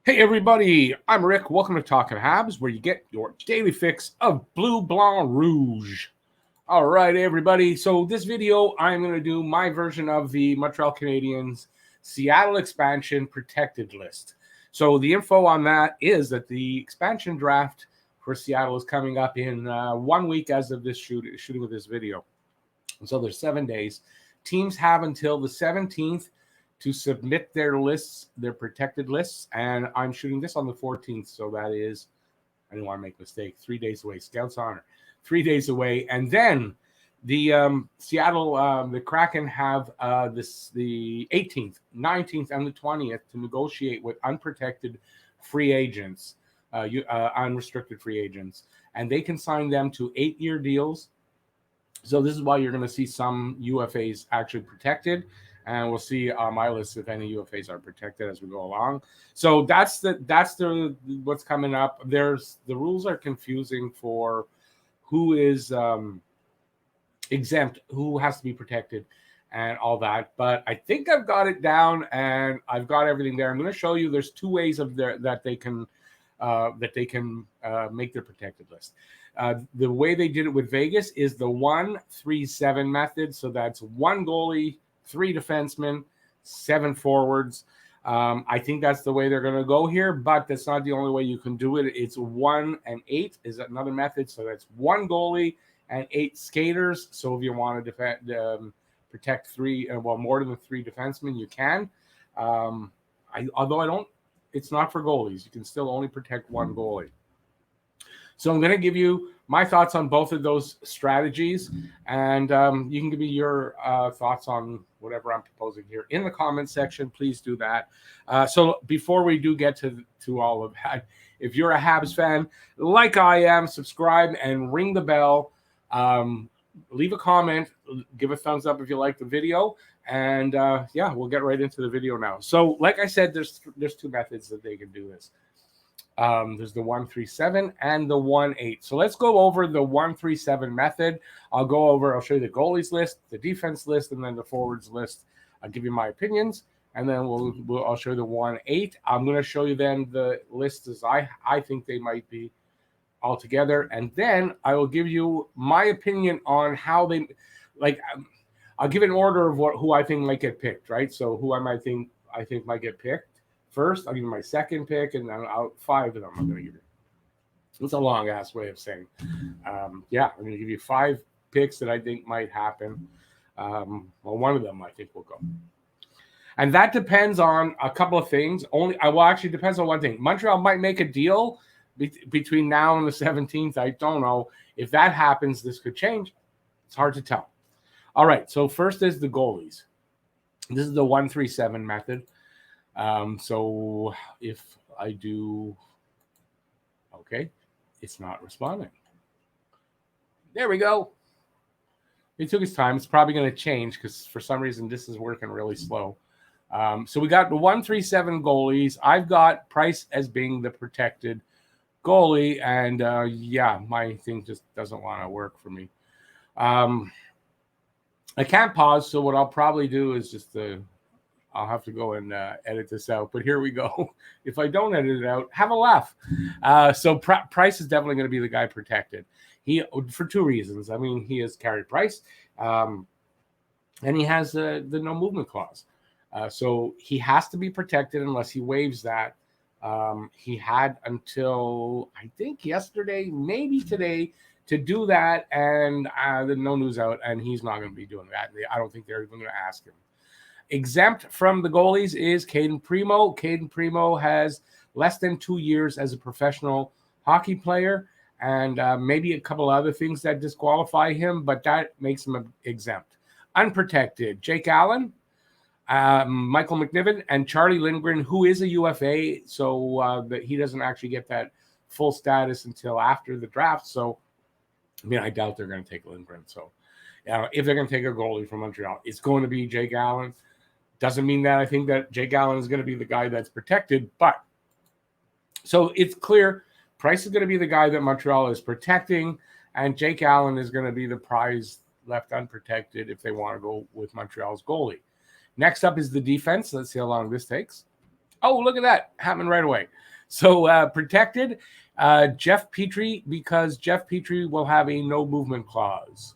Hey everybody, I'm Rick. Welcome to Talking Habs, where you get your daily fix of Bleu Blanc Rouge. All right, everybody. So this video, I'm going to do my version of the Montreal Canadiens Seattle expansion protected list. So the info on that is that the expansion draft for Seattle is coming up in 1 week as of this shooting of this video. So there's 7 days. Teams have until the 17th to submit their lists, their protected lists, and I'm shooting this on the 14th, so that is, I don't want to make a mistake, 3 days away. Scouts Honor, 3 days away, and then the Seattle, the Kraken have the 18th, 19th, and the 20th to negotiate with unprotected free agents, unrestricted free agents, and they can sign them to 8-year deals. So this is why you're going to see some UFAs actually protected, and we'll see on my list if any UFAs are protected as we go along. So that's the what's coming up. The rules are confusing for who is exempt, who has to be protected, and all that. But I think I've got it down, and I've got everything there. I'm going to show you. There's 2 ways of that they can make their protected list. The way they did it with Vegas is the 1-3-7 method. So that's 1 goalie, 3 defensemen, 7 forwards. I think that's the way they're going to go here, but that's not the only way you can do it. It's 1 and 8 is another method. So that's 1 goalie and 8 skaters. So if you want to protect 3, more than 3 defensemen, you can. Although I don't, it's not for goalies. You can still only protect 1 goalie. So I'm going to give you my thoughts on both of those strategies, and you can give me your thoughts on whatever I'm proposing here in the comment section. Please do that. So before we do get to all of that, if you're a Habs fan like I am, subscribe and ring the bell. Leave a comment, give a thumbs up if you like the video, and yeah, we'll get right into the video now. So like I said, there's 2 methods that they can do this. There's the 1-3-7 and the 1-8. So let's go over the 1-3-7 method. I'll show you the goalies list, the defense list, and then the forwards list. I'll give you my opinions, and then I'll show you the 1-8. I'm going to show you then the list as I think they might be altogether, and then I will give you my opinion on how they I'll give an order of who I think might get picked, right? So who I think might get picked first. I'll give you my second pick, and then 5 of them I'm going to give you. It's a long ass way of saying, yeah, I'm going to give you 5 picks that I think might happen. Well, one of them I think will go, and that depends on a couple of things. Actually depends on one thing. Montreal might make a deal between now and the 17th. I don't know if that happens. This could change. It's hard to tell. All right. So first is the goalies. This is the 1-3-7 method. So if I do, okay, it's not responding. There we go. It took its time. It's probably going to change because for some reason this is working really slow. So we got the 1-3-7 goalies. I've got Price as being the protected goalie, and yeah, my thing just doesn't want to work for me. I can't pause, so what I'll probably do is just I'll have to go and edit this out, but here we go. If I don't edit it out, have a laugh. So Price is definitely going to be the guy protected. For 2 reasons. I mean, he has Carey Price, and he has the no movement clause. So he has to be protected unless he waives that. He had until, I think, yesterday, maybe today, to do that, and the no news out, and he's not going to be doing that. I don't think they're even going to ask him. Exempt from the goalies is Caden Primo. Caden Primo has less than 2 years as a professional hockey player, and maybe a couple other things that disqualify him, but that makes him exempt. Unprotected, Jake Allen, Michael McNiven, and Charlie Lindgren, who is a UFA, so that he doesn't actually get that full status until after the draft. So, I mean, I doubt they're going to take Lindgren. So, if they're going to take a goalie from Montreal, it's going to be Jake Allen. Doesn't mean that I think that Jake Allen is going to be the guy that's protected, but so it's clear Price is going to be the guy that Montreal is protecting, and Jake Allen is going to be the prize left unprotected if they want to go with Montreal's goalie. Next up is the defense. Let's see how long this takes. Oh, look at that. Happened right away. So protected, Jeff Petrie, because Jeff Petrie will have a no movement clause.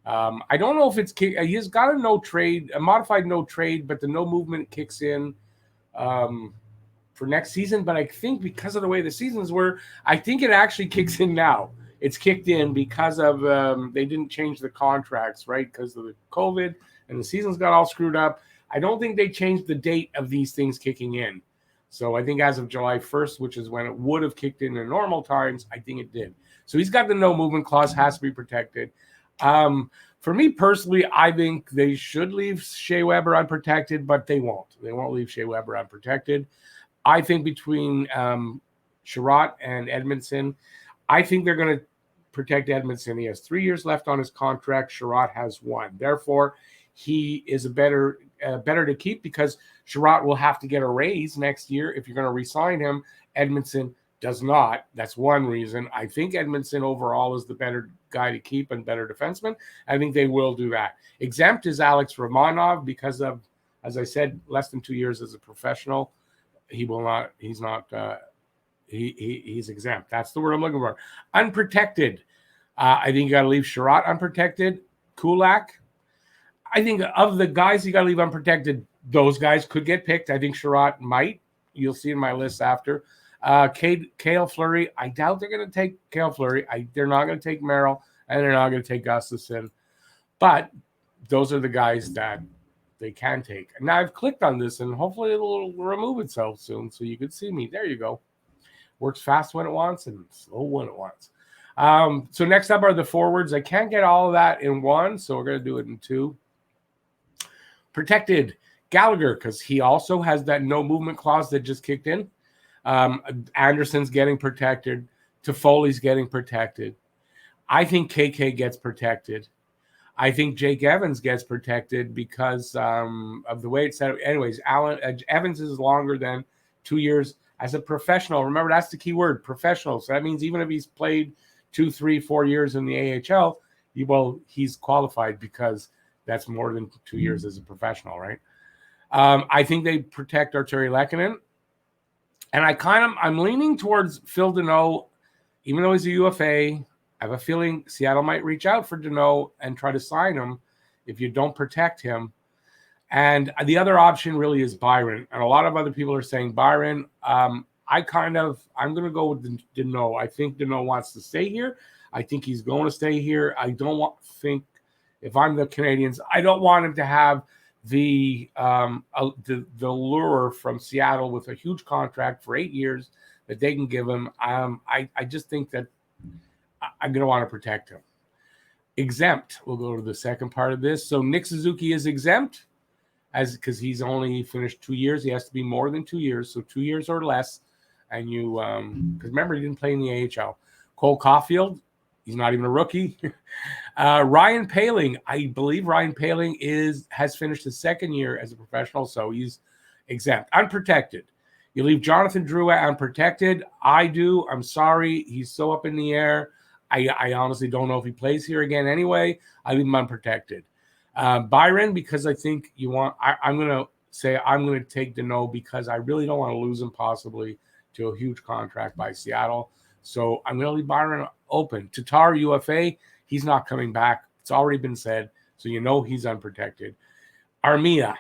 I don't know if he's got a modified no trade, but the no movement kicks in for next season. But I think because of the way the seasons were, I think it actually kicks in now. It's kicked in because of they didn't change the contracts, right? Because of the COVID and the seasons got all screwed up. I don't think they changed the date of these things kicking in. So I think as of July 1st, which is when it would have kicked in normal times, I think it did. So he's got the no movement clause, has to be protected. For me personally, I think they should leave Shea Weber unprotected, but they won't. They won't leave Shea Weber unprotected. I think between Sherratt and Edmondson, I think they're going to protect Edmondson. He has 3 years left on his contract. Sherratt has 1. Therefore, he is a better to keep because Sherratt will have to get a raise next year if you're going to re-sign him. Edmondson does not. That's one reason. I think Edmondson overall is the better guy to keep and better defenseman. I think they will do that. Exempt is Alex Romanov because of, as I said, less than 2 years as a professional. He will not. He's not. He's exempt. That's the word I'm looking for. Unprotected. I think you got to leave Sherratt unprotected. Kulak. I think of the guys you got to leave unprotected, those guys could get picked. I think Sherratt might. You'll see in my list after. Cale Fleury. I doubt they're going to take Cale Fleury. They're not going to take Merrill, and they're not going to take Gustafson. But those are the guys that they can take. Now I've clicked on this, and hopefully it'll remove itself soon, so you can see me. There you go. Works fast when it wants and slow when it wants. So next up are the forwards. I can't get all of that in one, so we're going to do it in 2. Protected Gallagher, because he also has that no movement clause that just kicked in. Anderson's getting protected. Toffoli's getting protected. I think KK gets protected. I think Jake Evans gets protected because of the way it's set up. Anyways, Evans is longer than 2 years as a professional. Remember, that's the key word, professional. So that means even if he's played 2, 3, 4 years in the AHL, he's qualified because that's more than 2 years as a professional, right? I think they protect Arturi Lehkonen. And I'm leaning towards Phil Deneau, even though he's a UFA. I have a feeling Seattle might reach out for Deneau and try to sign him if you don't protect him. And the other option really is Byron. And a lot of other people are saying Byron. I'm going to go with Deneau. I think Deneau wants to stay here. I think he's going to stay here. If I'm the Canadiens, I don't want him to have the lure from Seattle with a huge contract for 8 years that they can give him. I just think that I'm going to want to protect him. Exempt. We'll go to the second part of this. So Nick Suzuki is exempt because he's only finished 2 years. He has to be more than 2 years, so 2 years or less. And because remember, he didn't play in the AHL. Cole Caulfield, he's not even a rookie. Ryan Poehling, I believe Ryan Poehling has finished his second year as a professional, so he's exempt. Unprotected. You leave Jonathan Drouin unprotected. I do. I'm sorry. He's so up in the air. I honestly don't know if he plays here again anyway. I leave him unprotected. Byron, because I think I'm going to take Deneau because I really don't want to lose him possibly to a huge contract by Seattle. So I'm going to leave Byron open. Tatar, UFA, he's not coming back. It's already been said. So he's unprotected. Armia,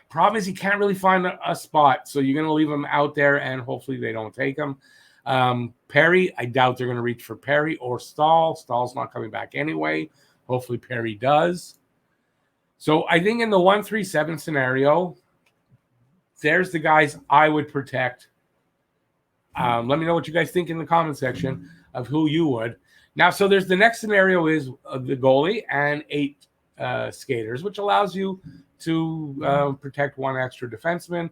problem is he can't really find a spot. So you're going to leave him out there and hopefully they don't take him. Perry, I doubt they're going to reach for Perry or Stahl. Stahl's not coming back anyway. Hopefully Perry does. So I think in the 1-3-7 scenario, there's the guys I would protect. Let me know what you guys think in the comment section of who you would. Now, so there's the next scenario is the goalie and 8 skaters, which allows you to protect 1 extra defenseman.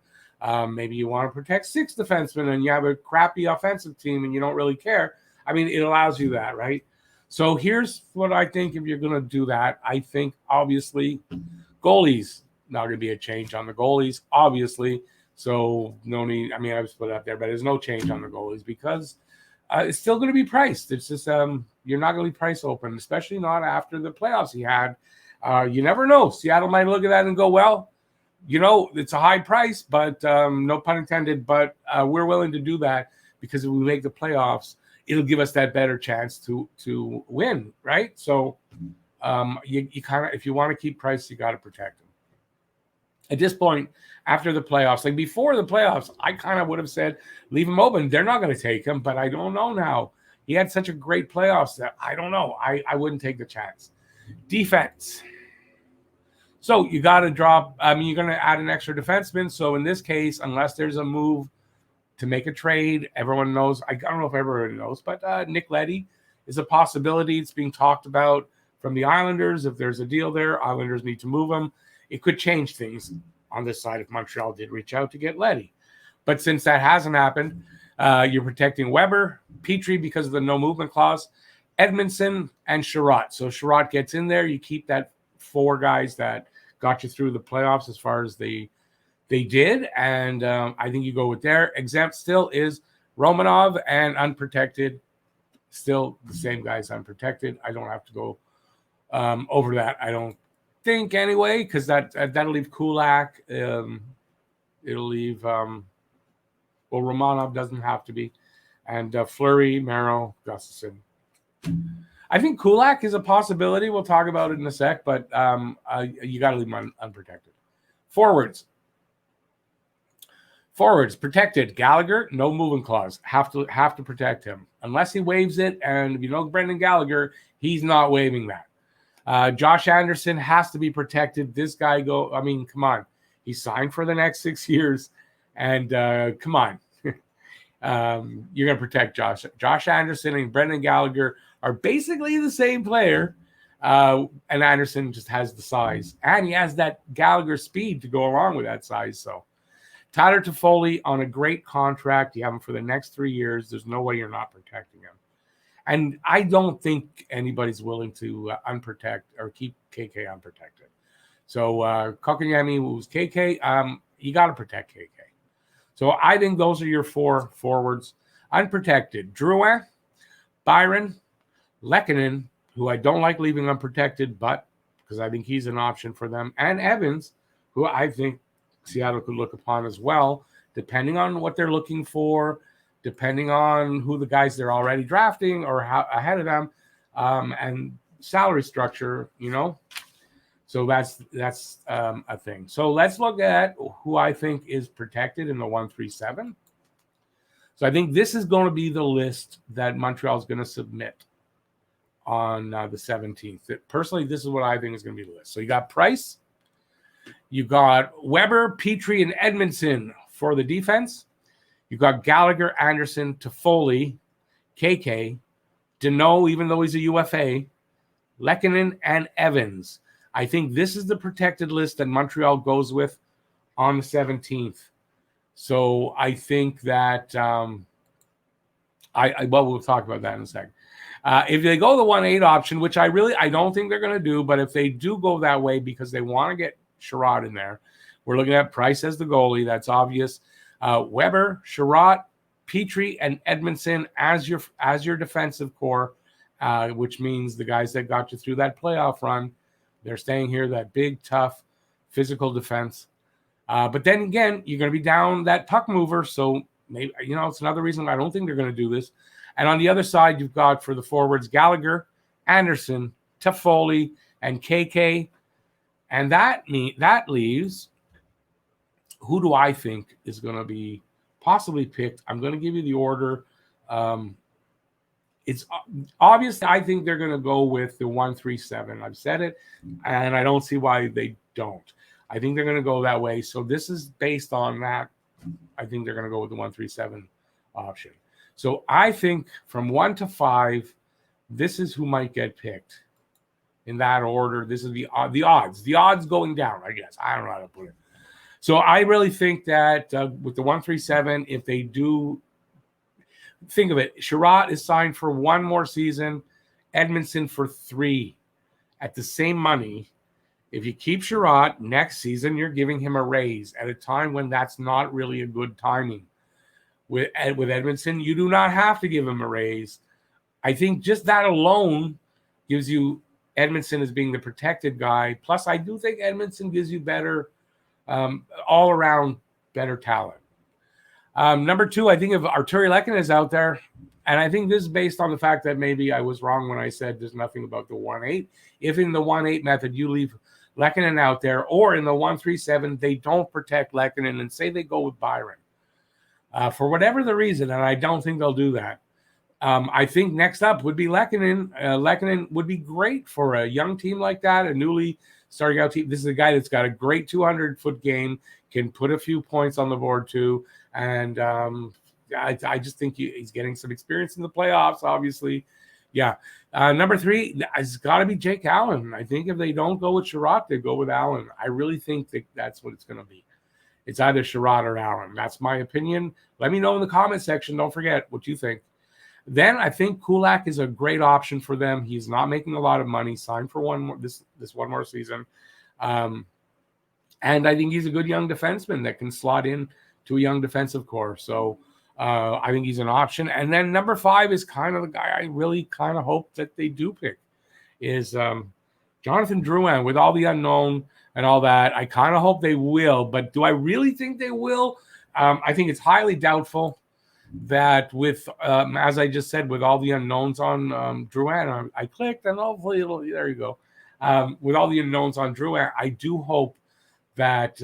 Maybe you want to protect 6 defensemen and you have a crappy offensive team and you don't really care. I mean, it allows you that, right? So here's what I think if you're going to do that. I think, obviously, goalies, not going to be a change on the goalies, obviously. So no need. I mean, I've split up there, but there's no change on the goalies because it's still going to be priced. It's just you're not going to be price open, especially not after the playoffs he had. You never know. Seattle might look at that and go, well, it's a high price, but no pun intended, but we're willing to do that because if we make the playoffs, it'll give us that better chance to win, right? So you kind of, if you want to keep Price, you got to protect him. At this point, after the playoffs, like before the playoffs, I kind of would have said, leave him open. They're not going to take him, but I don't know now. He had such a great playoffs that I don't know. I wouldn't take the chance. Defense. So you got to drop. You're going to add an extra defenseman. So in this case, unless there's a move to make a trade, everyone knows. I don't know if everyone knows, but Nick Leddy is a possibility. It's being talked about from the Islanders. If there's a deal there, Islanders need to move him. It could change things on this side if Montreal did reach out to get Leddy. But since that hasn't happened, you're protecting Weber, Petrie because of the no movement clause, Edmondson, and Sherratt. So Sherratt gets in there. You keep that 4 guys that got you through the playoffs as far as they did. And I think you go with there. Exempt still is Romanov and unprotected. Still the same guys unprotected. I don't have to go over that. I don't think anyway, because that'll leave Kulak. It'll leave Romanov doesn't have to be, and Fleury, Merrill, Gustafson. I think Kulak is a possibility. We'll talk about it in a sec, but you got to leave him unprotected. Forwards protected. Gallagher, no moving clause. Have to protect him unless he waives it. And if Brendan Gallagher, he's not waiving that. Josh Anderson has to be protected. This guy come on. He signed for the next 6 years. And come on. You're going to protect Josh. Josh Anderson and Brendan Gallagher are basically the same player. And Anderson just has the size. And he has that Gallagher speed to go along with that size. So Tyler Toffoli on a great contract. You have him for the next 3 years. There's no way you're not protecting him. And I don't think anybody's willing to unprotect or keep KK unprotected. So Kotkaniemi, who's KK, you got to protect KK. So I think those are your 4 forwards. Unprotected. Drouin, Byron, Lehkonen, who I don't like leaving unprotected, but because I think he's an option for them, and Evans, who I think Seattle could look upon as well, depending on what they're looking for, depending on who the guys they're already drafting or how ahead of them, and salary structure, So that's a thing. So let's look at who I think is protected in the 137. So I think this is going to be the list that Montreal is going to submit on the 17th. Personally, this is what I think is going to be the list. So you got Price, you got Weber, Petrie, and Edmondson for the defense. You got Gallagher, Anderson, Toffoli, KK, Deneau, even though he's a UFA, Lehkonen, and Evans. I think this is the protected list that Montreal goes with on the 17th. So I think that we'll talk about that in a second. If they go the 1-8 option, which I don't think they're going to do, but if they do go that way because they want to get Sherratt in there, we're looking at Price as the goalie. That's obvious. Weber, Sherratt, Petrie, and Edmondson as your defensive core, which means the guys that got you through that playoff run, they're staying here, that big, tough, physical defense. But then again, you're going to be down that puck mover. So maybe, it's another reason I don't think they're going to do this. And on the other side, you've got for the forwards, Gallagher, Anderson, Toffoli, and KK. And that leaves, who do I think is going to be possibly picked? I'm going to give you the order. It's obvious. I think they're going to go with the 137. I've said it, and I don't see why they don't. I think they're going to go that way. So this is based on that. I think they're going to go with the 137 option. So I think from 1 to 5, this is who might get picked in that order. This is the odds. The odds going down, I guess. I don't know how to put it. So I really think that with the 137, if they do, think of it, Sherratt is signed for 1 more season, Edmondson for 3 at the same money. If you keep Sherratt next season, you're giving him a raise at a time when that's not really a good timing. With Edmondson, you do not have to give him a raise. I think just that alone gives you Edmondson as being the protected guy. Plus, I do think Edmondson gives you better all around better talent. Number 2, I think if Arturi Lehkonen is out there, and I think this is based on the fact that maybe I was wrong when I said there's nothing about the 1-8. If in the 1-8 method you leave Lehkonen out there, or in the 1-3-7 they don't protect Lehkonen and say they go with Byron for whatever the reason, and I don't think they'll do that. I think next up would be Lehkonen. Lehkonen would be great for a young team like that, a newly starting out team. This is a guy that's got a great 200-foot game, can put a few points on the board too, and I just think he's getting some experience in the playoffs, obviously. Yeah. Number 3, it's got to be Jake Allen. I think if they don't go with Sherratt, they go with Allen. I really think that's what it's going to be. It's either Sherratt or Allen. That's my opinion. Let me know in the comment section. Don't forget what you think. Then I think Kulak is a great option for them. He's not making a lot of money. Signed for this one more season. And I think he's a good young defenseman that can slot in to a young defensive core. So I think he's an option. And then number 5 is kind of the guy I really kind of hope that they do pick is Jonathan Drouin. With all the unknown and all that, I kind of hope they will. But do I really think they will? I think it's highly doubtful that with, as I just said, with all the unknowns on Drouin, I clicked and hopefully there you go. With all the unknowns on Drouin, I do hope that,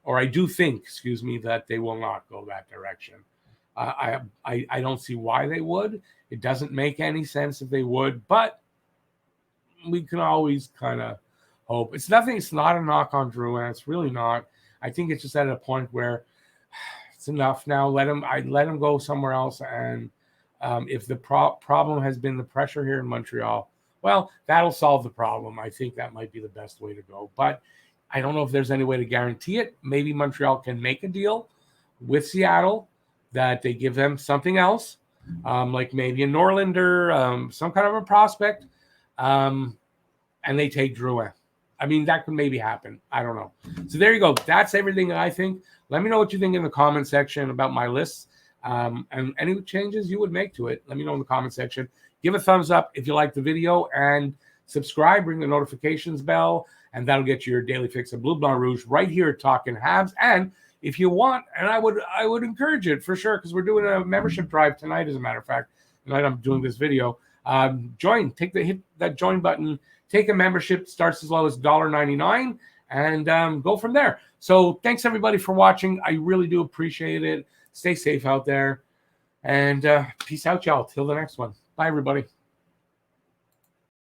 or I do think, excuse me, that they will not go that direction. I don't see why they would. It doesn't make any sense if they would, but we can always kind of hope. It's not a knock on Drouin. It's really not. I think it's just at a point where it's enough now. Let him go somewhere else. And if the problem has been the pressure here in Montreal, well, that'll solve the problem. I think that might be the best way to go. But I don't know if there's any way to guarantee it. Maybe Montreal can make a deal with Seattle that they give them something else, like maybe a Norlinder, some kind of a prospect, and they take Drouin. I mean, that could maybe happen. I don't know. So there you go. That's everything that I think. Let me know what you think in the comment section about my lists, and any changes you would make to it. Let me know in the comment section. Give a thumbs up if you like the video, and subscribe. Ring the notifications bell, and that'll get you your daily fix of Bleu Blanc Rouge right here at Talkin' Habs. And if you want, and I would encourage it for sure, because we're doing a membership drive tonight, as a matter of fact. Tonight I'm doing this video. Join. Hit that join button. Take a membership. Starts as low as $1.99, and go from there. So thanks everybody for watching. I really do appreciate it. Stay safe out there, and peace out, y'all. Till the next one. Bye, everybody.